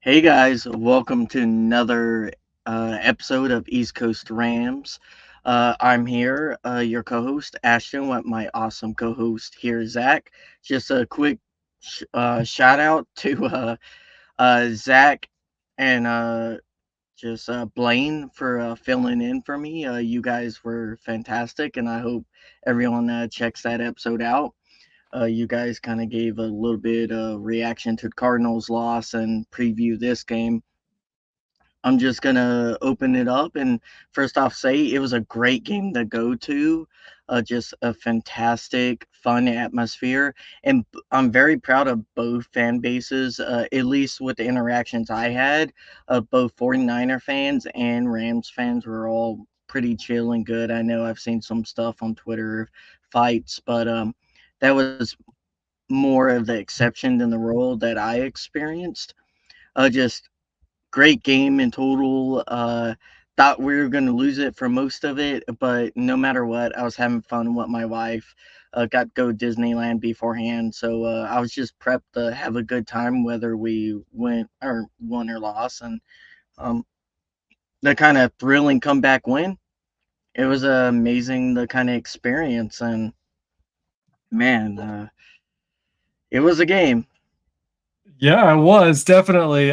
Hey guys, welcome to another episode of East Coast Rams. I'm here, your co-host Ashton, with my awesome co-host here, Zach. Just a quick shout out to Zach and just Blaine for filling in for me. You guys were fantastic, and I hope everyone checks that episode out. You guys kind of gave a little bit of reaction to the Cardinals' loss and preview this game. I'm just gonna open it up and first off say it was a great game to go to. Just a fantastic, fun atmosphere, and I'm very proud of both fan bases. At least with the interactions I had, both 49er fans and Rams fans were all pretty chill and good. I know I've seen some stuff on Twitter fights, but that was more of the exception than the rule that I experienced. Just great game in total. Thought we were going to lose it for most of it, but no matter what, I was having fun with my wife. Got to go Disneyland beforehand, so I was just prepped to have a good time, whether we won or lost. And um, the kind of thrilling comeback win, it was amazing. The kind of experience, and man, it was a game. Yeah, it was definitely.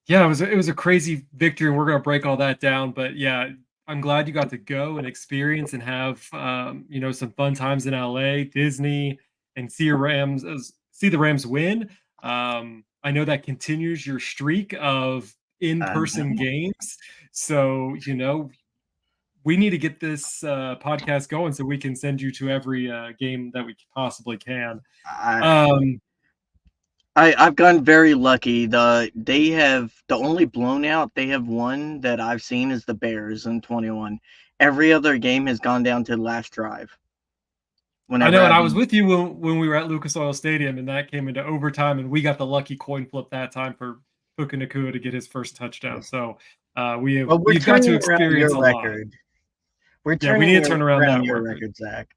Yeah, it was a crazy victory, and we're gonna break all that down. But yeah, I'm glad you got to go and experience and have some fun times in LA, Disney, and see the Rams win. I know that continues your streak of in-person games. So we need to get this podcast going so we can send you to every game that we possibly can. I Um, I've gotten very lucky. The only blown out they have won that I've seen is the Bears in 21. Every other game has gone down to the last drive. I Whenever know, and I've I was with you when we were at Lucas Oil Stadium, and that came into overtime, and we got the lucky coin flip that time for Puka Nacua to get his first touchdown. So well, we're we've got to turning around experience your a lot. record. We're Yeah, we turning need to turn around around that your record. record, Zach.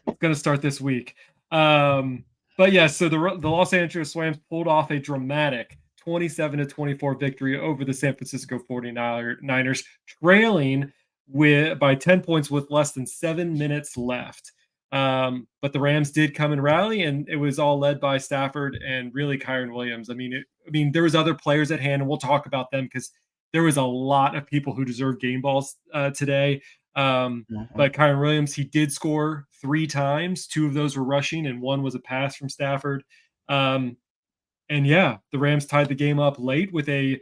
It's going to start this week. But yeah, so the Los Angeles Rams pulled off a dramatic 27-24 victory over the San Francisco 49ers, trailing by 10 points with less than 7 minutes left. But the Rams did come and rally, and it was all led by Stafford and really Kyron Williams. There was other players at hand, and we'll talk about them because there was a lot of people who deserve game balls today. Mhm. But Kyron Williams, he did score 3 times. 2 of those were rushing, and 1 was a pass from Stafford. Um, and yeah, the Rams tied the game up late with a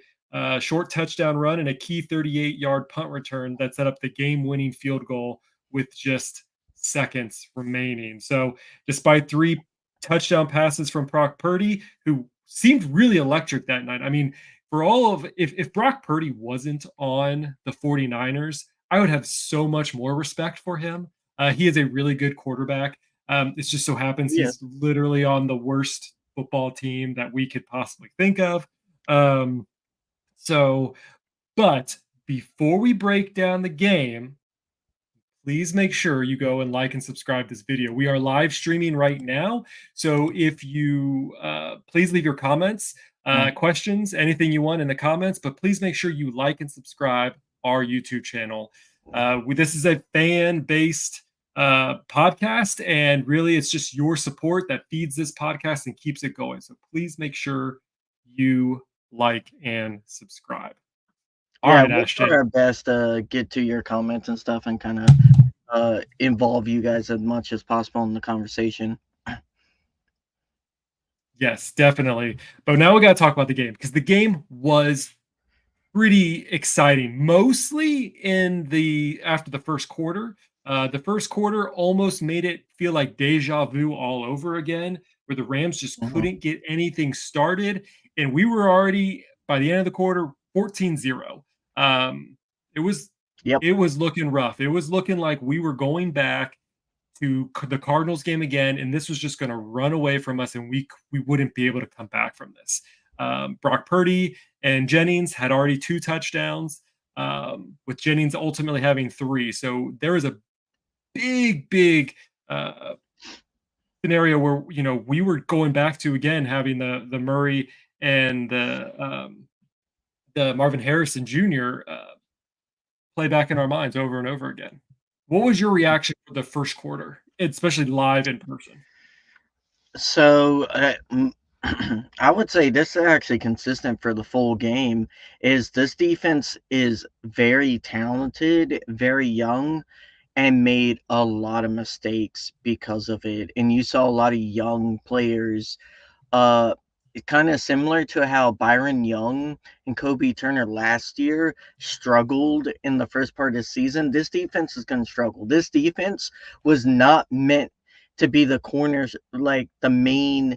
short touchdown run and a key 38-yard punt return that set up the game-winning field goal with just seconds remaining. So, despite 3 touchdown passes from Brock Purdy, who seemed really electric that night. For all of if Brock Purdy wasn't on the 49ers, I would have so much more respect for him. He is a really good quarterback. It just so happens Yeah. he's literally on the worst football team that we could possibly think of. Um, so, but before we break down the game, please make sure you go and like and subscribe this video. We are live streaming right now. So if you please leave your comments, Mm. questions, anything you want in the comments, but please make sure you like and subscribe our YouTube channel. This is a fan-based podcast, and really it's just your support that feeds this podcast and keeps it going. So please make sure you like and subscribe. All Yeah, right, we'll try Ashton. our best to get to your comments and stuff and kind of involve you guys as much as possible in the conversation. Yes, definitely. But now we got to talk about the game because the game was pretty exciting, mostly in the after the first quarter. The first quarter almost made it feel like deja vu all over again, where the Rams just Mhm. couldn't get anything started. And we were already, by the end of the quarter, 14-0. It was Yep. it was looking rough. It was looking like we were going back to the Cardinals game again, and this was just going to run away from us, and we wouldn't be able to come back from this. Brock Purdy and Jennings had already 2 touchdowns, with Jennings ultimately having 3. So there was a big uh, scenario where we were going back to again having the Murray and the Marvin Harrison Jr. Play back in our minds over and over again. What was your reaction for the first quarter, especially live in person? So, I would say this is actually consistent for the full game. Is this defense is very talented, very young, and made a lot of mistakes because of it. And you saw a lot of young players, uh, kind of similar to how Byron Young and Kobe Turner last year struggled in the first part of the season. This defense is going to struggle. This defense was not meant to be the corners, like the main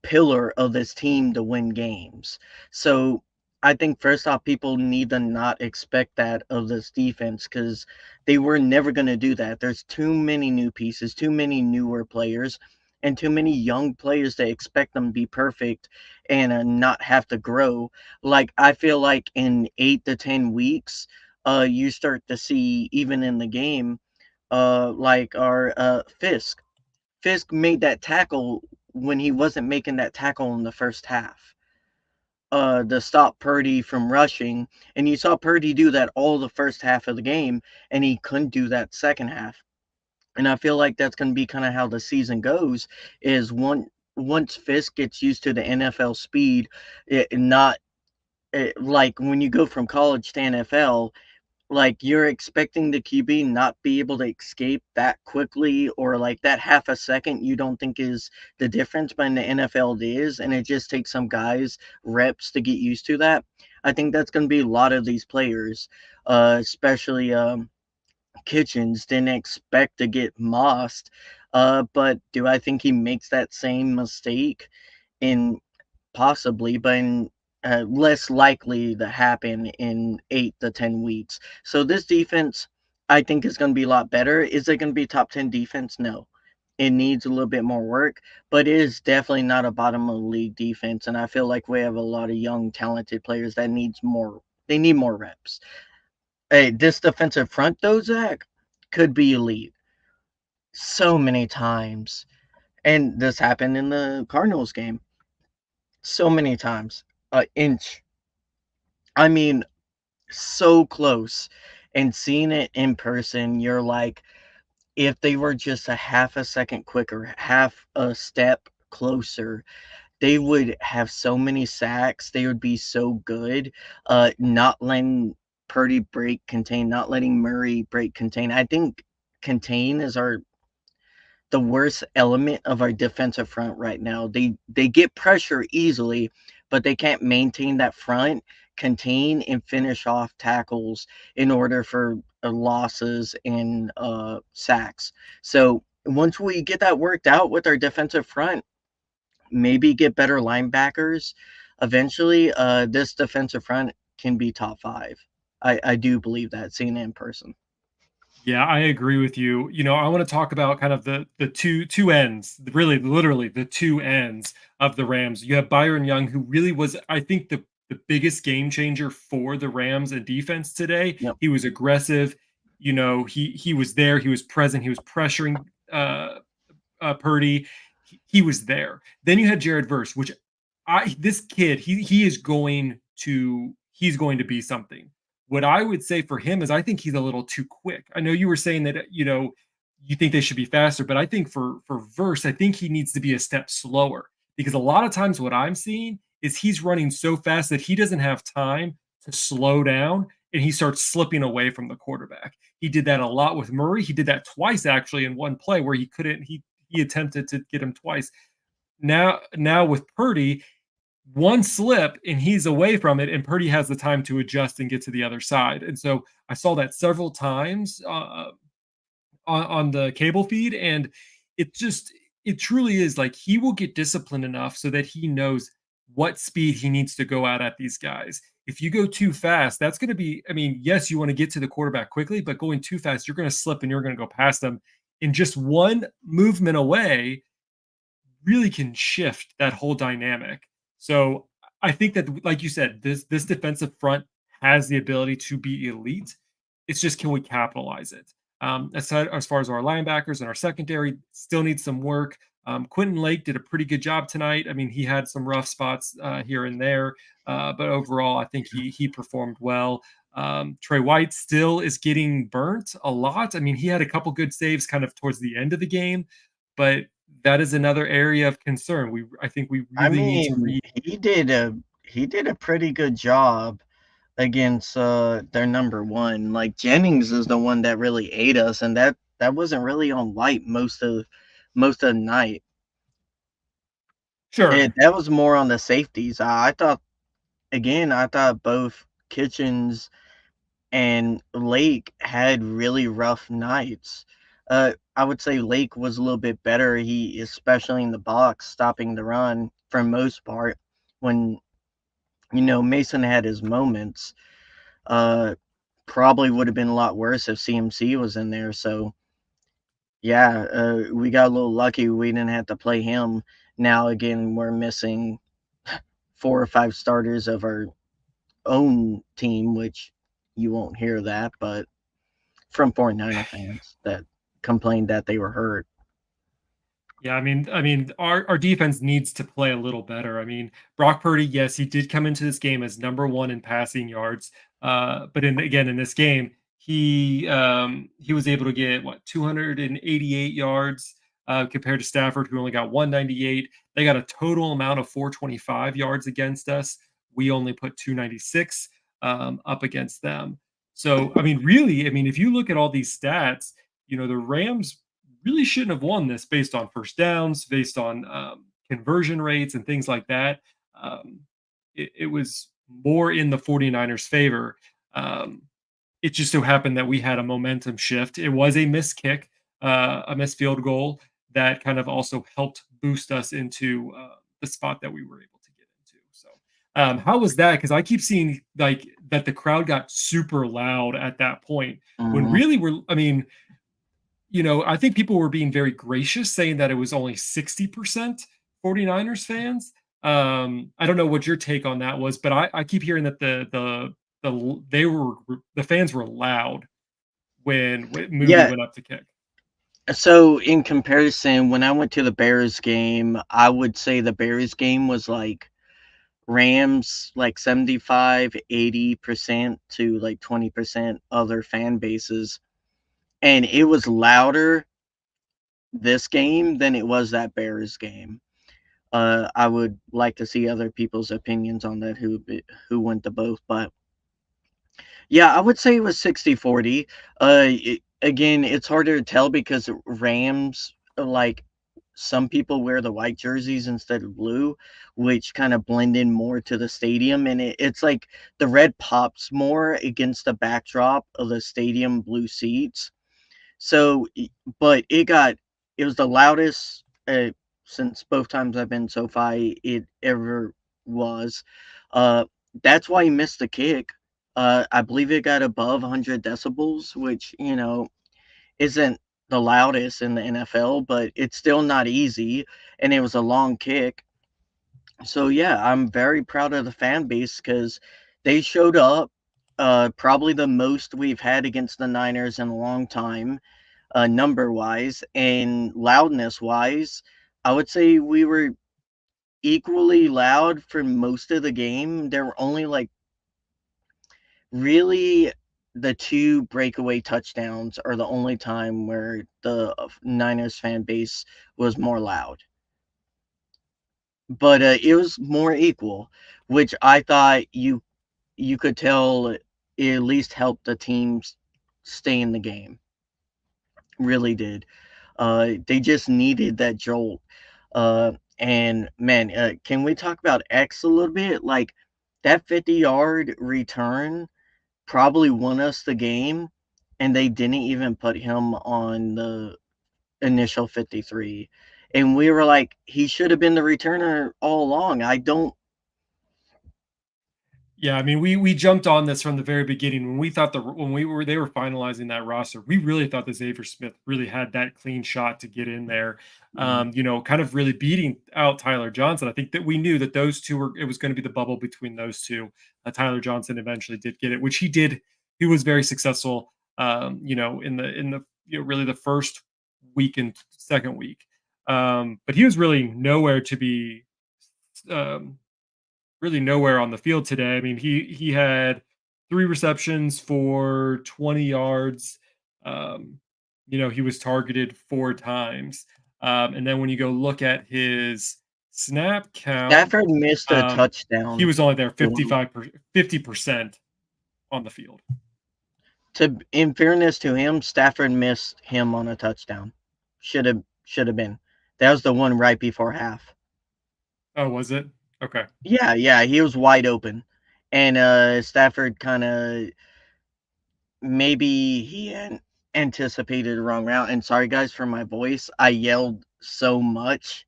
pillar of this team to win games. So I think first off, people need to not expect that of this defense because they were never going to do that. There's too many new pieces, too many newer players, and too many young players to expect them to be perfect and not have to grow. Like I feel like in 8 to 10 weeks, you start to see even in the game, like our Fisk made that tackle when he wasn't making that tackle in the first half. To stop Purdy from rushing, and you saw Purdy do that all the first half of the game, and he couldn't do that second half. And I feel like that's going to be kind of how the season goes. Is once Fisk gets used to the NFL speed, not like when you go from college to NFL, like you're expecting the QB not be able to escape that quickly, or like that half a second you don't think is the difference, but in the NFL it is, and it just takes some guys reps to get used to that. I think that's going to be a lot of these players, especially Kitchens didn't expect to get mossed, but do I think he makes that same mistake in possibly, but less likely to happen in 8 to 10 weeks. So this defense, I think, is going to be a lot better. Is it going to be top 10 defense? No. It needs a little bit more work, but it is definitely not a bottom of the league defense. And I feel like we have a lot of young, talented players that needs more. They need more reps. Hey, this defensive front, though, Zach, could be elite so many times. And this happened in the Cardinals game so many times. An inch. I mean, so close. And seeing it in person, you're like, if they were just a half a second quicker, half a step closer, they would have so many sacks. They would be so good. Not letting Purdy break contain, not letting Murray break contain. I think contain is our the worst element of our defensive front right now. They get pressure easily, but they can't maintain that front, contain and finish off tackles in order for losses and sacks. So once we get that worked out with our defensive front, maybe get better linebackers. Eventually, this defensive front can be top five. I do believe that, seeing it in person. Yeah, I agree with you. I want to talk about kind of the two ends, really literally the two ends of the Rams. You have Byron Young, who really was, I think, the biggest game changer for the Rams and defense today. Yep. He was aggressive. He was there. He was present. He was pressuring Purdy. He was there. Then you had Jared Verse, which this kid he's going to be something. What I would say for him is I think he's a little too quick. I know you were saying that you think they should be faster, but I think for Verse, I think he needs to be a step slower because a lot of times what I'm seeing is he's running so fast that he doesn't have time to slow down and he starts slipping away from the quarterback. He did that a lot with Murray. He did that twice actually in one play where he couldn't he attempted to get him twice. Now with Purdy, one slip and he's away from it, and Purdy has the time to adjust and get to the other side. And so I saw that several times on the cable feed, and it truly is like he will get disciplined enough so that he knows what speed he needs to go out at these guys. If you go too fast, that's going to be, I mean, yes, you want to get to the quarterback quickly, but going too fast, you're going to slip and you're going to go past them. In just one movement away, really can shift that whole dynamic. So I think that, like you said, this defensive front has the ability to be elite. It's just can we capitalize it? As far as our linebackers and our secondary, still needs some work. Quentin Lake did a pretty good job tonight. I mean, he had some rough spots here and there, but overall, I think he performed well. Trey White still is getting burnt a lot. I mean, he had a couple good saves kind of towards the end of the game, but that is another area of concern. I think we I really need to mean, read. he did a pretty good job against their number one. Like Jennings is the one that really ate us, and that wasn't really on White most of the night. Sure. That was more on the safeties. I thought again, I thought both Kitchens and Lake had really rough nights. I would say Lake was a little bit better. He, especially in the box, stopping the run for most part. When Mason had his moments, uh, probably would have been a lot worse if CMC was in there. So yeah, we got a little lucky. We didn't have to play him. Now again, we're missing 4 or 5 starters of our own team, which you won't hear that, but from 49er fans that complained that they were hurt. Yeah, I mean, our defense needs to play a little better. I mean, Brock Purdy, yes, he did come into this game as number one in passing yards, but in this game, he was able to get what 288 yards compared to Stafford, who only got 198. They got a total amount of 425 yards against us. We only put 296 up against them. So, I mean, really, I mean, if you look at all these stats, the Rams really shouldn't have won this based on first downs, based on conversion rates and things like that. Um, it was more in the 49ers' favor. Um, it just so happened that we had a momentum shift. It was a missed kick, a missed field goal that kind of also helped boost us into the spot that we were able to get into. So, how was that? Because I keep seeing like that the crowd got super loud at that point when Mhm. really I mean, I think people were being very gracious saying that it was only 60% 49ers fans. I don't know what your take on that was, but I keep hearing that the fans were loud when Moody Yeah, went up to kick. so in comparison, when I went to the Bears game, I would say the Bears game was like Rams like 75, 80% to like 20% other fan bases. And it was louder this game than it was that Bears game. I would like to see other people's opinions on that who went to both, but yeah, I would say it was 60-40. Again, it's harder to tell because Rams, like some people wear the white jerseys instead of blue, which kind of blend in more to the stadium. And it's like the red pops more against the backdrop of the stadium blue seats. So, but it was the loudest since both times I've been SoFi it ever was. Uh, that's why he missed the kick. I believe it got above 100 decibels, which isn't the loudest in the NFL, but it's still not easy, and it was a long kick. So yeah, I'm very proud of the fan base because they showed up. Probably the most we've had against the Niners in a long time, number wise and loudness wise. I would say we were equally loud for most of the game. There were only like really the two breakaway touchdowns are the only time where the Niners fan base was more loud. But it was more equal, which I thought you could tell it at least helped the teams stay in the game. Really did. They just needed that jolt. And man, can we talk about X a little bit? Like that 50-yard return probably won us the game, and they didn't even put him on the initial 53. And we were like, he should have been the returner all along. I don't. Yeah, I mean, we jumped on this from the very beginning when we thought when they were finalizing that roster, we really thought that Xavier Smith really had that clean shot to get in there. Kind of really beating out Tyler Johnson. I think that we knew that those two were it was going to be the bubble between those two. Tyler Johnson eventually did get it, which he did. He was very successful. In the really the first week and second week. But he was um, really nowhere on the field today. I mean, he had 3 receptions for 20 yards. Um, he was targeted 4 times. And then when you go look at his snap count, Stafford missed a he touchdown. was only there One 50% on the field. to in fairness to him, Stafford missed him on a touchdown. Should have been. That was the one right before half. Oh, was it? Okay. Yeah, yeah, he was wide open. And Stafford kind of maybe he had anticipated the wrong route. And sorry guys for my voice. I yelled so much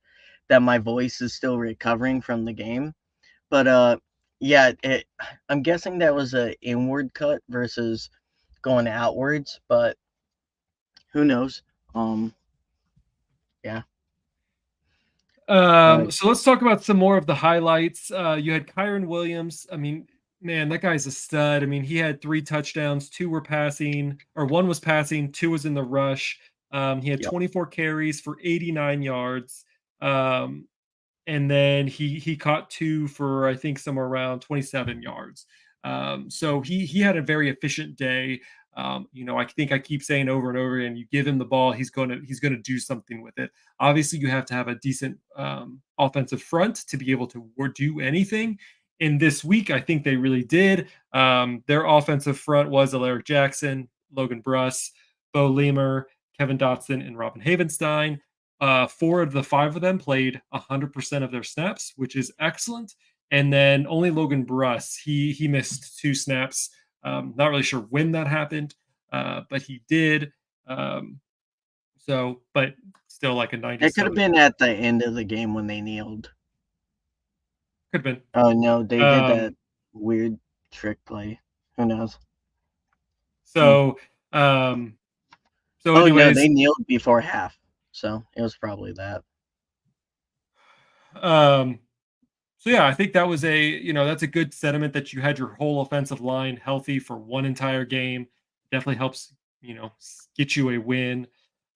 that my voice is still recovering from the game. But yeah, I'm guessing that was a inward cut versus going outwards, but who knows? Um, yeah. Uh, So let's talk about some more of the highlights. You had Kyron Williams. I mean, man, that guy's a stud. I mean, he had 3 touchdowns, 1 was passing, 2 was in the rush. He had yep. 24 carries for 89 yards. Um, and then he caught 2 for I think somewhere around 27 yards. So he had a very efficient day. I think I keep saying over and over again, you give him the ball, he's gonna do something with it. Obviously, you have to have a decent offensive front to be able to do anything. In this week, I think they really did. Their offensive front was Alaric Jackson, Logan Bruss, Bo Lemer, Kevin Dotson, and Robin Havenstein. 4 of the 5 of them played 100% of their snaps, which is excellent. And then only Logan Bruss, he missed 2 snaps. Not really sure when that happened, but he did. Um, but still like a It could have 97. been at the end of the game when they kneeled. Could have Oh no, they been. did that weird trick play. Who knows? Hmm. So um, so Oh no, anyways, they kneeled before half, so it was probably that. um, So yeah, I think that was that's a good sentiment that you had your whole offensive line healthy for one entire game. Definitely helps, get you a win.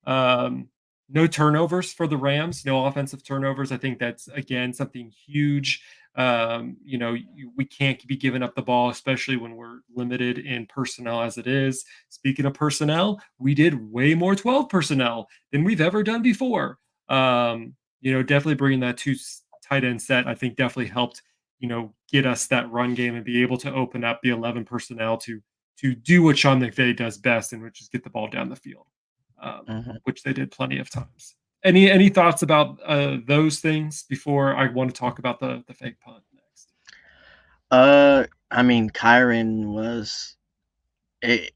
Um, no turnovers for the Rams, no offensive turnovers. I think that's again something huge. We can't be giving up the ball, especially when we're limited in personnel as it is. Speaking of personnel, we did way more 12 personnel than we've ever done before. Definitely bringing that tight end set, I think definitely helped, get us that run game and be able to open up the 11 personnel to do what Sean McVay does best, and which is get the ball down the field, Mhm. which they did plenty of times. Any thoughts about those things before I want to talk about the fake punt next? I mean, Kyron was it.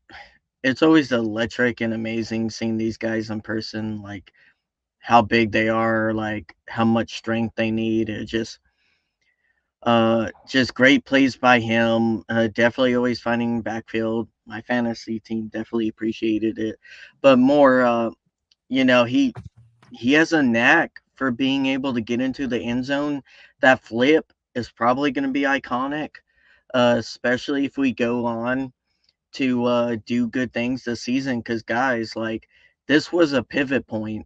It's always electric and amazing seeing these guys in person, like how big they are, like how much strength they need. It just great plays by him. Definitely always finding backfield. My fantasy team definitely appreciated it, but more, he has a knack for being able to get into the end zone. That flip is probably going to be iconic, especially if we go on to do good things this season. Because guys, like this was a pivot point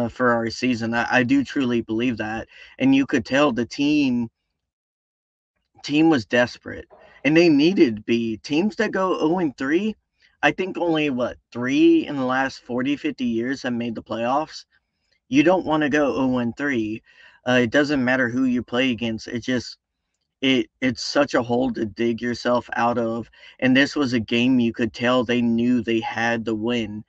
for our season. I do truly believe that, and you could tell the team was desperate, and they needed to be. Teams that go 0-3, I think only what 3 in the last 40, 50 years have made the playoffs. You don't want to go 0-3. It doesn't matter who you play against. It's such a hole to dig yourself out of. And this was a game you could tell they knew they had to win,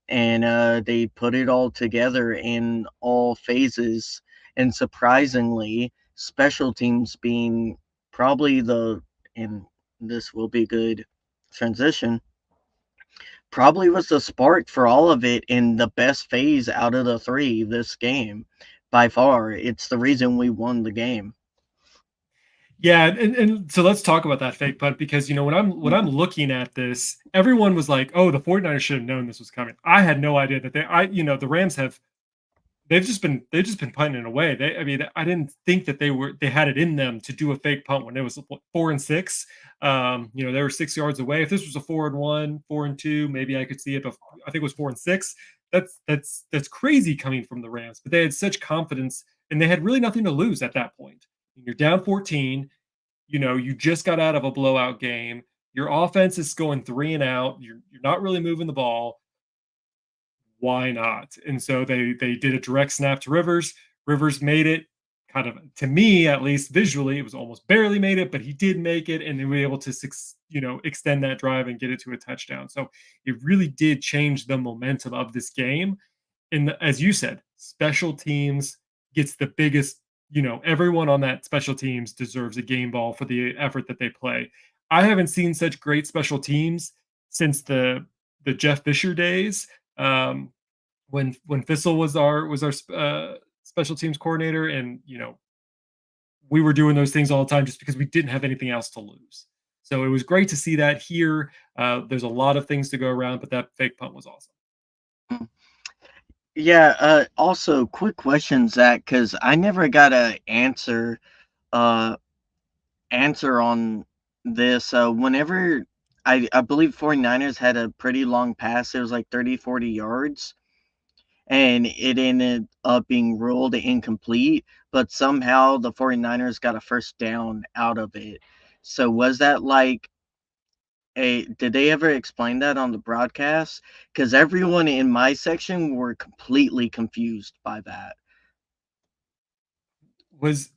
and they put it all together in all phases. And surprisingly, special teams being probably and this will be good transition, probably was the spark for all of it in the best phase out of the three this game. By far, it's the reason we won the game. Yeah, and so let's talk about that fake punt because when I'm Mhm. looking at this, everyone was like, "Oh, the 49ers should have known this was coming." I had no idea that the Rams have they've just been punting it away. I mean, I didn't think that they had it in them to do a fake punt when it was 4-6. They were 6 yards away. If this was a 4-1, 4-2, maybe I could see it. But I think it was 4-6. that's crazy coming from the Rams. But they had such confidence, and they had really nothing to lose at that point. You're down 14. You just got out of a blowout game. Your offense is going three and out. You're not really moving the ball. Why not? And so they did a direct snap to Rivers. Rivers made it, kind of, to me at least visually, it was almost barely made it, but he did make it, and they were able to extend that drive and get it to a touchdown. So it really did change the momentum of this game. And as you said, special teams gets the biggest, everyone on that special teams deserves a game ball for the effort that they play. I haven't seen such great special teams since the Jeff Fisher days. Um, when Fissel was our special teams coordinator, and we were doing those things all the time just because we didn't have anything else to lose. So it was great to see that here. There's a lot of things to go around, but that fake punt was awesome. Mm. Yeah. Also, quick question, Zach, because I never got a uh, answer on this. Whenever I believe 49ers had a pretty long pass, it was like 30, 40 yards, and it ended up being ruled incomplete, but somehow the 49ers got a first down out of it. So was that like did they ever explain that on the broadcast? Because everyone in my section were completely confused by that.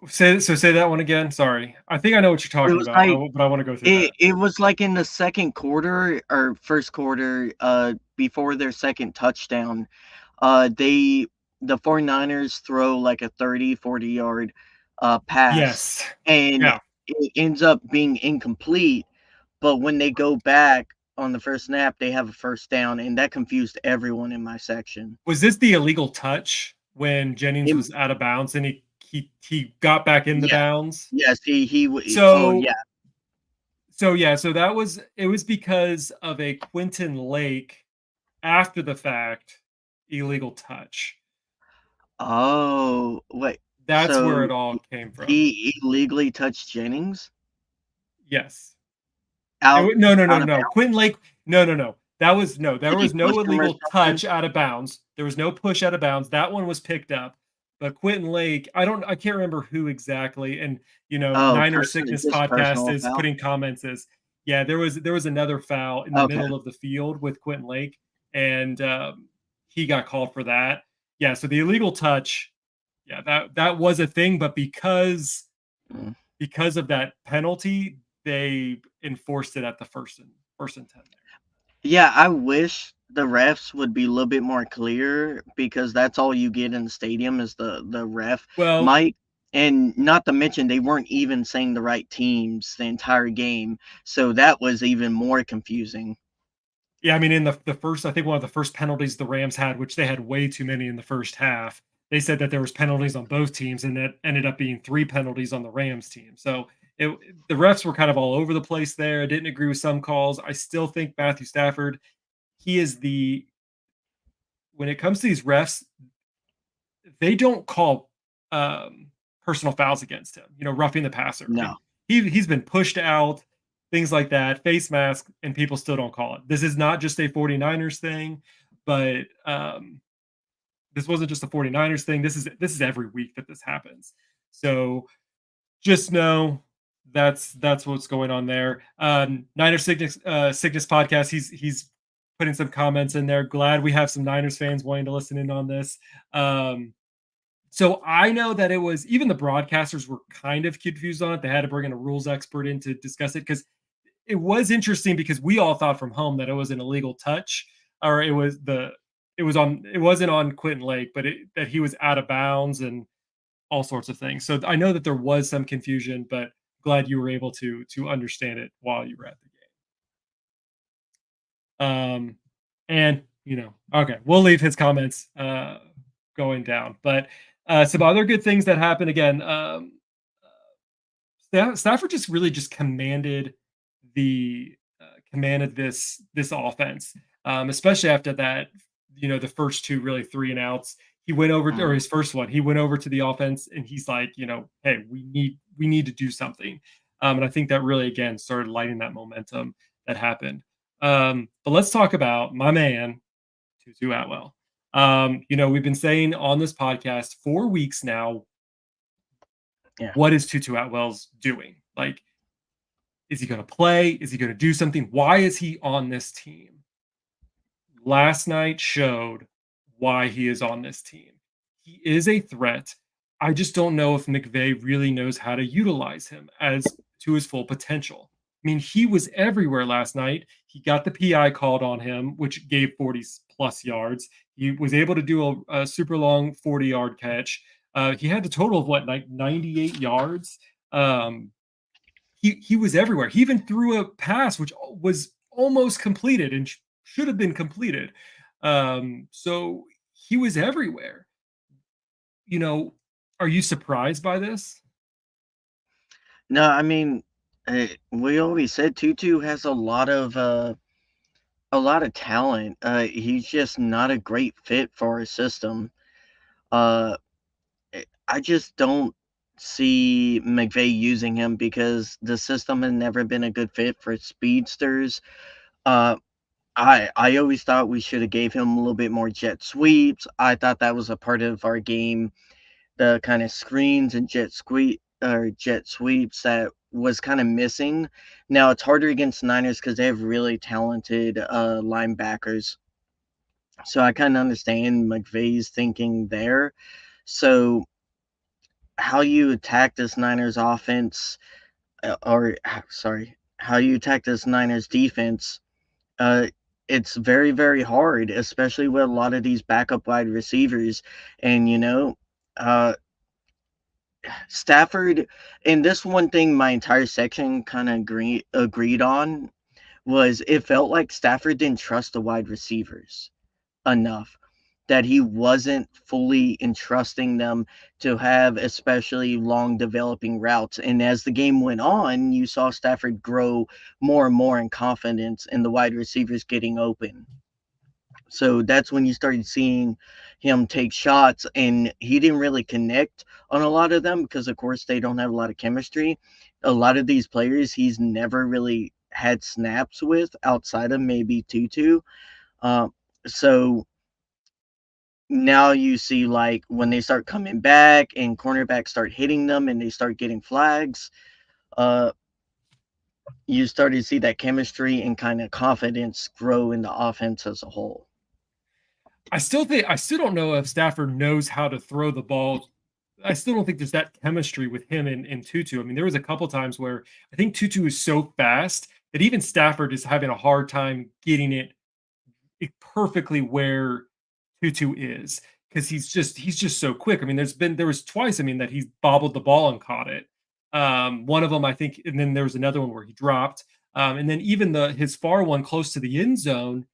Say that one again. Sorry, I think I know what you're It talking was about, like but I want to go through it that. it was like in the second quarter or first quarter, before their second touchdown, they the 49ers throw like a 30, 40-yard pass, Yes, and yeah. it ends up being incomplete. But when they go back on the first snap, they have a first down, and that confused everyone in my section. Was this the illegal touch when Jennings It, was out of bounds and he got back in the yeah, bounds? yes, oh So yeah, so it was because of a Quentin Lake after the fact illegal touch. oh wait, That's so where it all came from. he illegally touched Jennings Yes. out No, no, no, out of no. bounds? Quentin Lake. No, no, no. There Did he was push no him or illegal something? touch out of bounds. There was no push out of bounds. That one was picked up. But Quentin Lake, I can't remember who exactly. And Oh, Niner Sickness just podcast personal is foul. putting comments as, yeah, there was another foul in the Okay. middle of the field with Quentin Lake, and he got called for that. Yeah, so the illegal touch, yeah, that was a thing, but Mm. because of that penalty, they enforced it at the first and 10 there. Yeah, I wish the refs would be a little bit more clear, because that's all you get in the stadium is the ref Well, might, and not to mention they weren't even saying the right teams the entire game, so that was even more confusing. yeah, I mean, in the first, I think one of the first penalties the Rams had, which they had way too many in the first half. They said that there was penalties on both teams, and that ended up being 3 penalties on the Rams team. So it the refs were kind of all over the place there. I didn't agree with some calls. I still think Matthew Stafford, he is the when it comes to these refs, they don't call personal fouls against him. Roughing the passer. I No. mean, he's been pushed out, things like that, face mask, and people still don't call it. This is not just a 49ers thing, but this wasn't just a 49ers thing. This is every week that this happens. So just know that's what's going on there. Sickness podcast. He's putting some comments in there. Glad we have some Niners fans wanting to listen in on this. So I know that it was even the broadcasters were kind of confused on it. They had to bring in a rules expert in to discuss it, because it was interesting, because we all thought from home that it was an illegal touch, or it wasn't on Quentin Lake, but that he was out of bounds and all sorts of things. So I know that there was some confusion, but glad you were able to understand it while you were at the game. And okay, we'll leave his comments going down, but some other good things that happened again. Stafford just really just commanded this offense, especially after that. The first two really three and outs. He went over, or Mm. his first one. He went over to the offense, and he's like, hey, we need to do something. And I think that really again started lighting that momentum that happened. But let's talk about my man Tutu Atwell. We've been saying on this podcast 4 weeks now, Yeah. what is Tutu Atwell's doing? Like, is he going to play? Is he going to do something? Why is he on this team? Last night showed why he is on this team. He is a threat. I just don't know if McVay really knows how to utilize him as to his full potential. I mean, he was everywhere last night. He got the PI called on him, which gave 40 plus yards. He was able to do a super long 40-yard catch. He had a total of what, like 98 yards. Um, he was everywhere. He even threw a pass which was almost completed and should have been completed. So he was everywhere. You know, are you surprised by this? No, I mean, we always said Tutu has a lot of talent. He's just not a great fit for our system. Uh, I just don't see McVay using him because the system has never been a good fit for speedsters. Uh, I always thought we should have gave him a little bit more jet sweeps. I thought that was a part of our game, the kind of screens and jet sweeps that was kind of missing. Now it's harder against Niners because they have really talented linebackers. So I kind of understand McVay's thinking there. So how you attack this Niners offense, sorry, how you attack this Niners defense, uh, it's very, very hard, especially with a lot of these backup wide receivers. And, uh, Stafford, and this one thing my entire section kind of agreed on was it felt like Stafford didn't trust the wide receivers enough, that he wasn't fully entrusting them to have especially long developing routes. And as the game went on, you saw Stafford grow more and more in confidence and the wide receivers getting open. So that's when you started seeing him take shots, and he didn't really connect on a lot of them because, of course, they don't have a lot of chemistry. A lot of these players he's never really had snaps with outside of maybe Tutu. Uh, so now you see, like, when they start coming back and cornerbacks start hitting them and they start getting flags, uh, you start to see that chemistry and kind of confidence grow in the offense as a whole. I still don't know if Stafford knows how to throw the ball. I still don't think there's that chemistry with him and Tutu. I mean, there was a couple times where I think Tutu is so fast that even Stafford is having a hard time getting it perfectly where Tutu is, because he's just so quick. I mean, there was twice, I mean, that he's bobbled the ball and caught it. One of them, I think, and then there was another one where he dropped. And then even the his far one close to the end zone,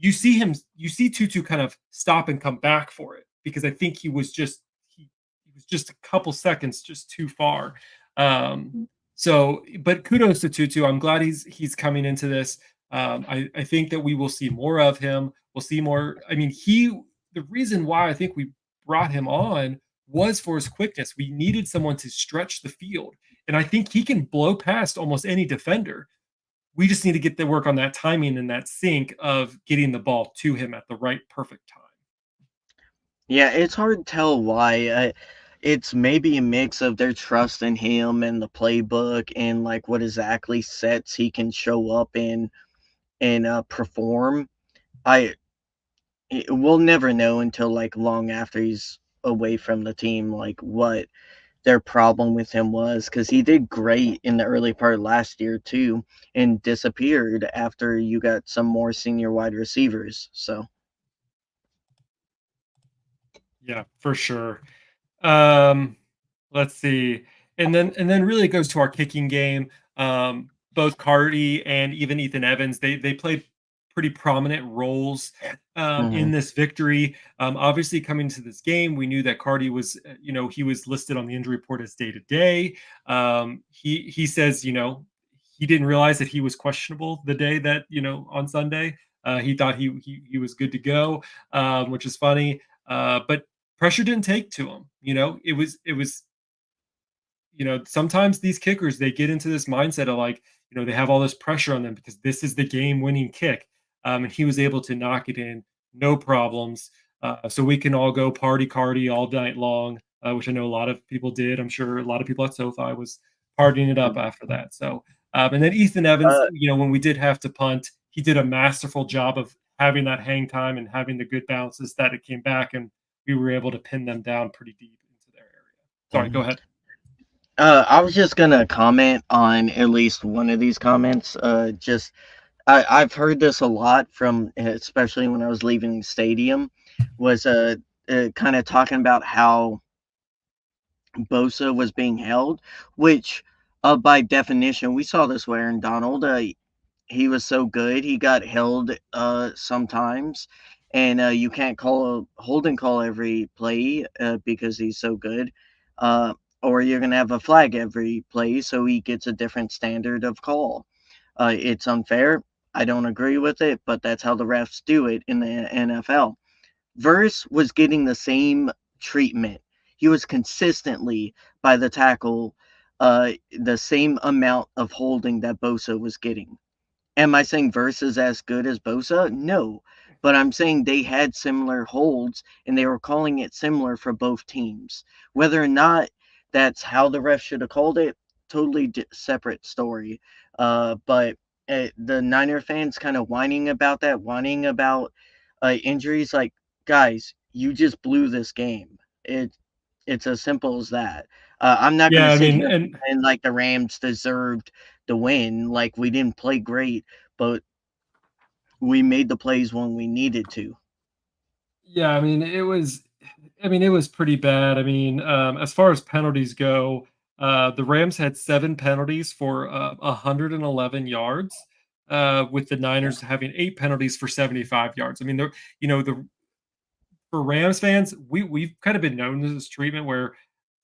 you see Tutu kind of stop and come back for it because I think he was just a couple seconds just too far. So, but kudos to Tutu. I'm glad he's coming into this. I think that we will see more of him. We'll see more. I mean, the reason why I think we brought him on was for his quickness. We needed someone to stretch the field, and I think he can blow past almost any defender. We just need to get the work on that timing and that sync of getting the ball to him at the right perfect time. Yeah, it's hard to tell why. It's maybe a mix of their trust in him and the playbook and like what exactly sets he can show up in and perform. I we'll never know until like long after he's away from the team, like what their problem with him was, because he did great in the early part last year too, and disappeared after you got some more senior wide receivers. So Yeah, for sure. Um, let's see. And then really it goes to our kicking game. Both Cardi and even Ethan Evans, they played pretty prominent roles in mhm. this victory. Obviously, coming to this game, we knew that Cardi was, he was listed on the injury report as day to day. He says, he didn't realize that he was questionable the day that on Sunday. He thought he was good to go, which is funny. But pressure didn't take to him. It was sometimes these kickers, they get into this mindset of like, they have all this pressure on them because this is the game winning kick. And he was able to knock it in, no problems. So we can all go party cardy all night long, which I know a lot of people did. I'm sure a lot of people at SoFi was partying it up Mhm. after that. So, and then Ethan Evans, Uh, when we did have to punt, he did a masterful job of having that hang time and having the good bounces that it came back, and we were able to pin them down pretty deep into their area. Sorry, go mhm. ahead. I was just gonna comment on at least one of these comments. Just I've heard this a lot from, especially when I was leaving the stadium, was kind of talking about how Bosa was being held, which by definition we saw this where in Donald. He was so good. He got held sometimes, and you can't call a holding call every play because he's so good. Uh, or you're gonna have a flag every play, so he gets a different standard of call. It's unfair. I don't agree with it, but that's how the refs do it in the NFL. Verse was getting the same treatment. He was consistently by the tackle, the same amount of holding that Bosa was getting. Am I saying Verse is as good as Bosa? No. But I'm saying they had similar holds and they were calling it similar for both teams. Whether or not that's how the ref should have called it, totally separate story. But the Niner fans kind of whining about that, whining about injuries. Like, guys, you just blew this game. It's as simple as that. I'm not going to Yeah, I sit mean, here and and like the Rams deserved the win. Like we didn't play great, but we made the plays when we needed to. yeah, I mean, it was pretty bad. I mean, as far as penalties go, the Rams had 7 penalties for 111 yards, with the Yeah, Niners having 8 penalties for 75 yards. I mean, the for Rams fans, we've kind of been known to this treatment where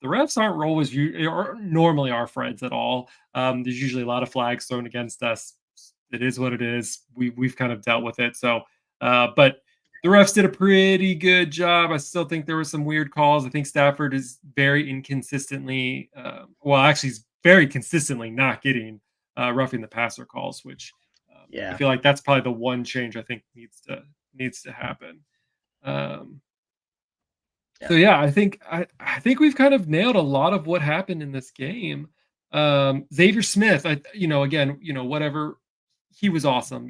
the refs aren't always are normally our friends at all. There's usually a lot of flags thrown against us. It is what it is. We've kind of dealt with it. So, but the refs did a pretty good job. I still think there were some weird calls. I think Stafford is very inconsistently, well, actually, he's very consistently not getting roughing the passer calls, which I yeah, feel like that's probably the one change I think needs to happen. Um, yeah. so yeah, I think we've kind of nailed a lot of what happened in this game. Xavier Smith, again, whatever, he was awesome.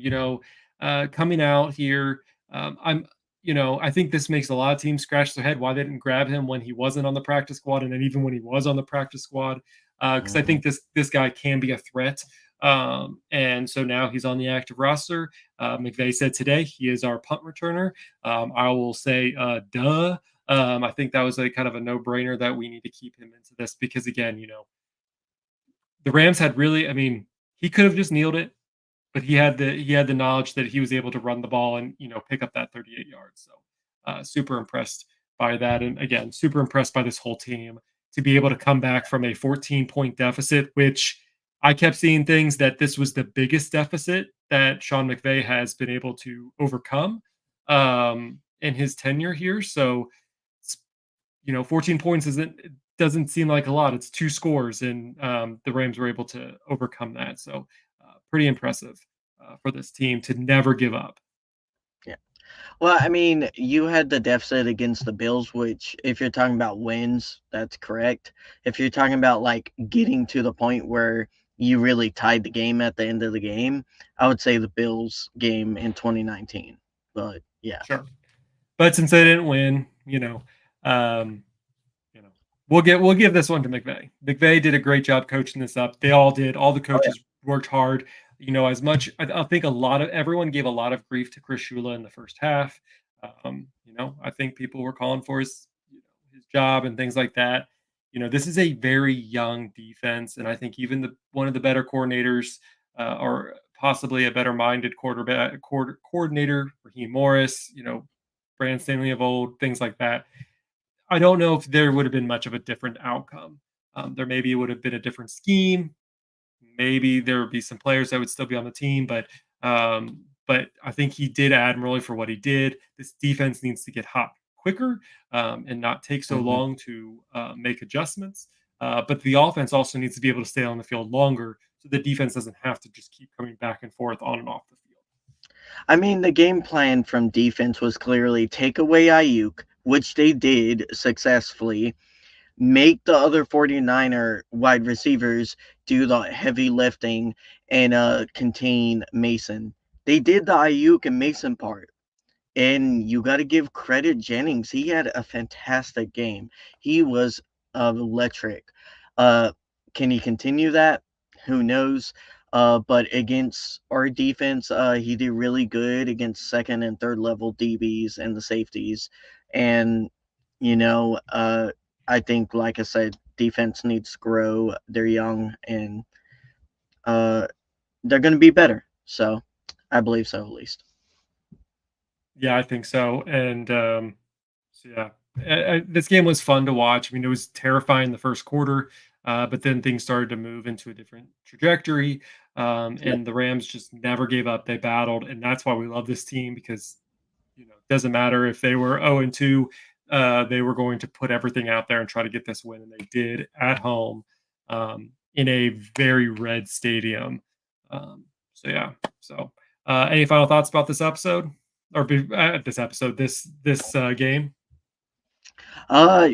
Coming out here, I think this makes a lot of teams scratch their head why they didn't grab him when he wasn't on the practice squad, and then even when he was on the practice squad, because I Mhm. think this guy can be a threat. And so now he's on the active roster. McVay said today he is our punt returner. I will say, duh. I think that was a kind of a no-brainer that we need to keep him into this because again, the Rams had really, I mean, he could have just kneeled it, but he had the knowledge that he was able to run the ball and pick up that 38 yards. So super impressed by that, and again, super impressed by this whole team to be able to come back from a 14-point deficit, which I kept seeing things that this was the biggest deficit that Sean McVay has been able to overcome in his tenure here. So 14 points isn't it doesn't seem like a lot. It's 2 scores, and, the Rams were able to overcome that. So, pretty impressive, for this team to never give up. Yeah. Well, I mean, you had the deficit against the Bills, which, if you're talking about wins, that's correct. If you're talking about like getting to the point where you really tied the game at the end of the game, I would say the Bills game in 2019. But yeah, Sure. But since they didn't win, um, you know, we'll give this one to McVay. McVay did a great job coaching this up. They all did. All the oh yeah, coaches worked hard. As much I think a lot of everyone gave a lot of grief to Chris Shula in the first half. I think people were calling for his job and things like that. This is a very young defense, and I think even one of the better coordinators, or possibly a better minded coordinator, Raheem Morris, Brand Stanley of old, things like that. I don't know if there would have been much of a different outcome. There maybe would have been a different scheme. Maybe there would be some players that would still be on the team, but I think he did admirably for what he did. This defense needs to get hot quicker, and not take so hmm long to make adjustments. But the offense also needs to be able to stay on the field longer, so the defense doesn't have to just keep coming back and forth on and off the field. I mean, the game plan from defense was clearly take away Ayuk, which they did successfully, make the other 49er wide receivers do the heavy lifting and contain Mason. They did the Ayuk and Mason part. And you got to give credit Jennings. He had a fantastic game. He was electric. Uh, can he continue that? Who knows? But against our defense, he did really good against second and third level DBs and the safeties. And, you know, I think, like I said, defense needs to grow. They're young and uh, they're going to be better. So I believe so, at least. Yeah, I think so. And so yeah, this game was fun to watch. I mean, it was terrifying the first quarter, but then things started to move into a different trajectory. Yep. And the Rams just never gave up. They battled, and that's why we love this team because it doesn't matter if they were 0-2, they were going to put everything out there and try to get this win, and they did at home in a very red stadium. So yeah. So any final thoughts about this episode or this episode, this game? Uh,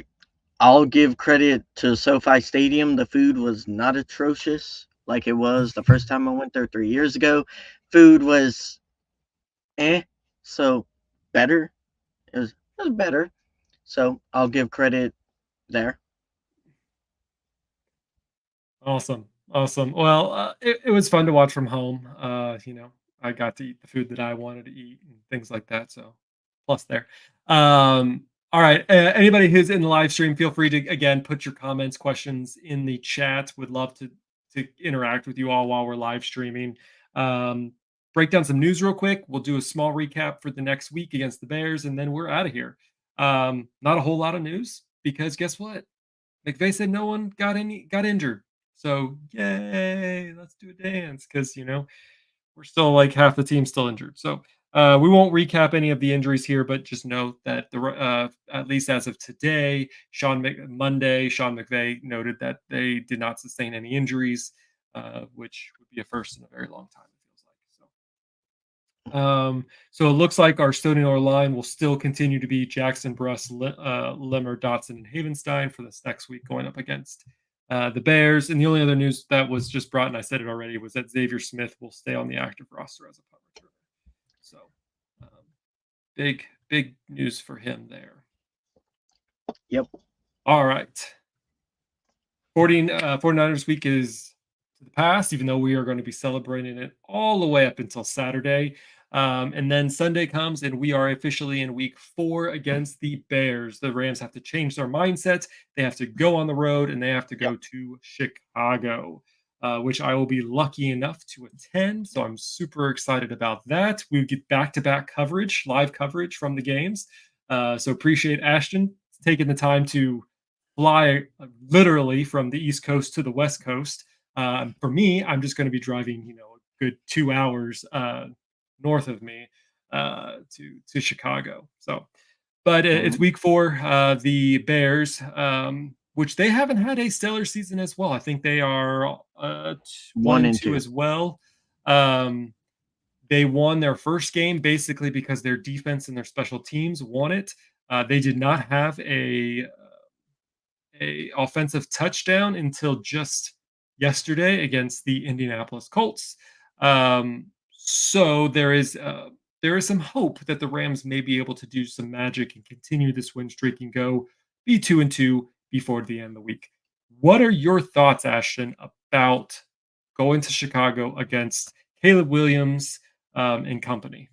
I'll give credit to SoFi Stadium. The food was not atrocious like it was the first time I went there 3 years ago. Food was eh, so better. It was better. So I'll give credit there. Awesome. Awesome. Well, it was fun to watch from home. I got to eat the food that I wanted to eat and things like that. So, plus there. All right. Anybody who's in the live stream, feel free to again put your comments, questions in the chat. Would love to interact with you all while we're live streaming. Um, break down some news real quick. We'll do a small recap for the next week against the Bears, and then we're out of here. Not a whole lot of news because guess what? McVay said no one got injured. So yay, let's do a dance because we're still like half the team still injured. So we won't recap any of the injuries here, but just note that at least as of today, Monday, Sean McVay noted that they did not sustain any injuries, which would be a first in a very long time. It feels like so. So it looks like our starting our line will still continue to be Jackson, Bruss, Limmer, Dotson, and Havenstein for this next week going up against the Bears. And the only other news that was just brought, and I said it already, was that Xavier Smith will stay on the active roster as a punt returner. So um, big news for him there. Yep. All right. 49ers week is to the past, even though we are going to be celebrating it all the way up until Saturday. And then Sunday comes, and we are officially in week 4 against the Bears. The Rams have to change their mindset. They have to go on the road, and they have to Yep. go to Chicago, which I will be lucky enough to attend. So I'm super excited about that. We get back to back coverage, live coverage from the games. So appreciate Ashton taking the time to fly literally from the East Coast to the West Coast. For me, I'm just going to be driving, a good 2 hours north of me to Chicago. So, but it's Hmm. week 4. The Bears, which they haven't had a stellar season as well. I think they are one One and and two two. as well. Um, they won their first game basically because their defense and their special teams won it. They did not have a offensive touchdown until just yesterday against the Indianapolis Colts. So there is some hope that the Rams may be able to do some magic and continue this win streak and go be 2-2 before the end of the week. What are your thoughts, Ashton, about going to Chicago against Caleb Williams and company?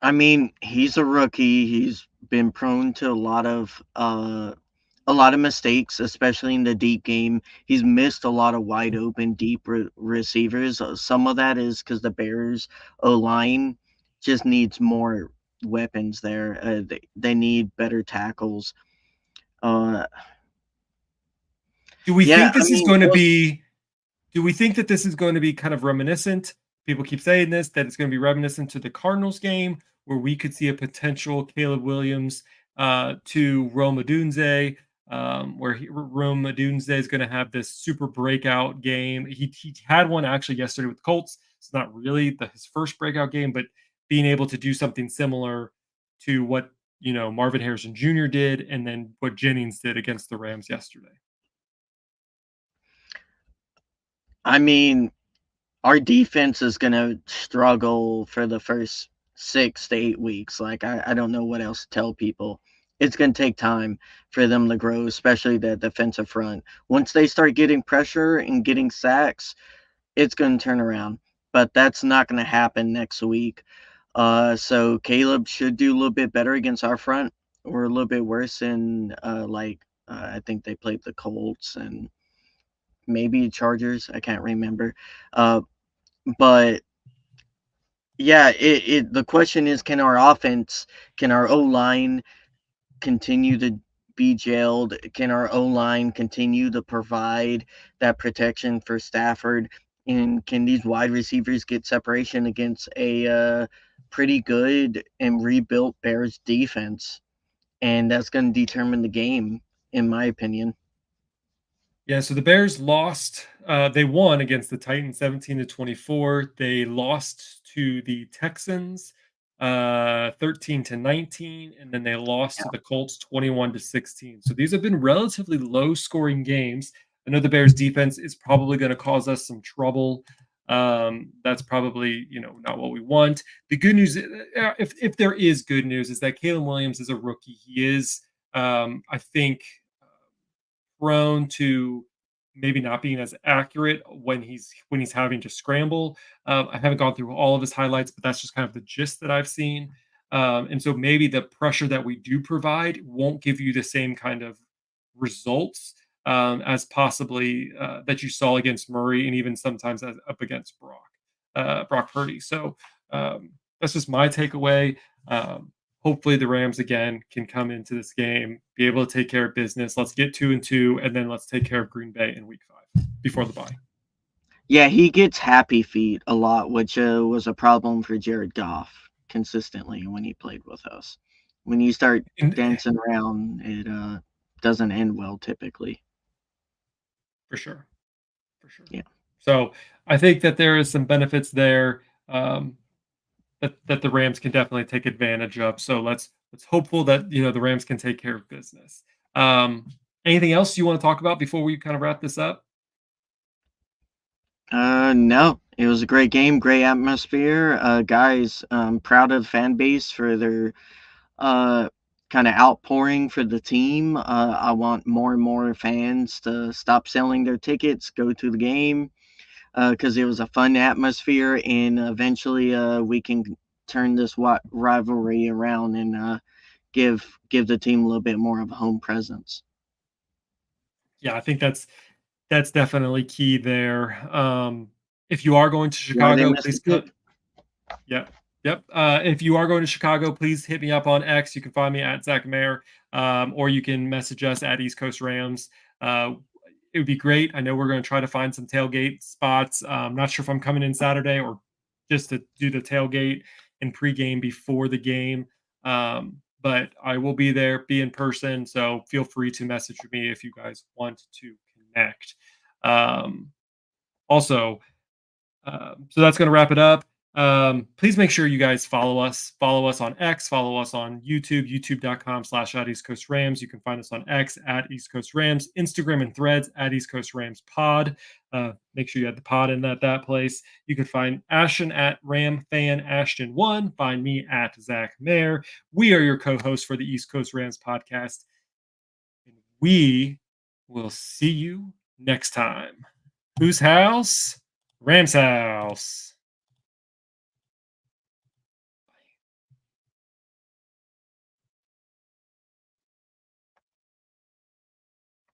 I mean, he's a rookie. He's been prone to a lot of mistakes, especially in the deep game. He's missed a lot of wide open deep receivers. Some of that is because the Bears O line just needs more weapons there. They need better tackles. Uh, Do we yeah, think I this is mean, going to we'll be Do we think that this is going to be kind of reminiscent? People keep saying this, that it's going to be reminiscent to the Cardinals game, where we could see a potential Caleb Williams to Rome Odunze. where Rome Doomsday is going to have this super breakout game. He had one actually yesterday with the Colts. It's not really his first breakout game, but being able to do something similar to what Marvin Harrison Jr. did, and then what Jennings did against the Rams yesterday. I mean, our defense is going to struggle for the first 6 to 8 weeks. Like, I don't know what else to tell people. It's going to take time for them to grow, especially the defensive front. Once they start getting pressure and getting sacks, it's going to turn around. But that's not going to happen next week. So Caleb should do a little bit better against our front. We're a little bit worse in, I think they played the Colts and maybe Chargers. I can't remember. But yeah, the question is, can our offense, can our O line continue to be jailed? Can our O line continue to provide that protection for Stafford? And can these wide receivers get separation against a pretty good and rebuilt Bears defense? And that's going to determine the game, in my opinion. Yeah, so the Bears lost. They won against the Titans 17-24. They lost to the Texans 13-19, and then they lost Yeah. to the Colts 21-16. So these have been relatively low scoring games. I know the Bears defense is probably going to cause us some trouble. That's probably not what we want. The good news, if there is good news, is that Kalen Williams is a rookie. He is, I think, prone to maybe not being as accurate when he's having to scramble. I haven't gone through all of his highlights, but that's just kind of the gist that I've seen. And so maybe the pressure that we do provide won't give you the same kind of results as possibly that you saw against Murray, and even sometimes up against Brock Purdy. So that's just my takeaway. Hopefully the Rams again can come into this game, be able to take care of business. Let's get 2-2, and then let's take care of Green Bay in Week 5 before the bye. Yeah, he gets happy feet a lot, which was a problem for Jared Goff consistently when he played with us. When you start And dancing around, it doesn't end well typically. for sure, for sure. Yeah. So I think that there is some benefits there that the Rams can definitely take advantage of. So let's hopeful that the Rams can take care of business. Um, Anything else you want to talk about before we kind of wrap this up? No, it was a great game, great atmosphere. Guys, proud of the fan base for their uh, kind of outpouring for the team. I want more and more fans to stop selling their tickets, go to the game, because it was a fun atmosphere, and eventually we can turn this rivalry around and give the team a little bit more of a home presence. Yeah, I think that's definitely key there. If you are going to Why they Chicago, missed please the cut. kick? Yep. Yep. If you are going to Chicago, please hit me up on X. You can find me at Zac Mayer, or you can message us at East Coast Rams. Uh, it would be great. I know we're going to try to find some tailgate spots. I'm not sure if I'm coming in Saturday or just to do the tailgate and pregame before the game. But I will be there, be in person. So feel free to message me if you guys want to connect. Um, Also, so that's going to wrap it up. Please make sure you guys follow us. Follow us on X. Follow us on YouTube, youtube.com/@ East Coast Rams. You can find us on X at East Coast Rams, Instagram and Threads at East Coast Rams Pod. Make sure you add the pod in that place. You can find Ashton at Ram Fan Ashton 1. Find me at Zac Mayer. We are your co-hosts for the East Coast Rams podcast. And we will see you next time. Whose house? Rams house.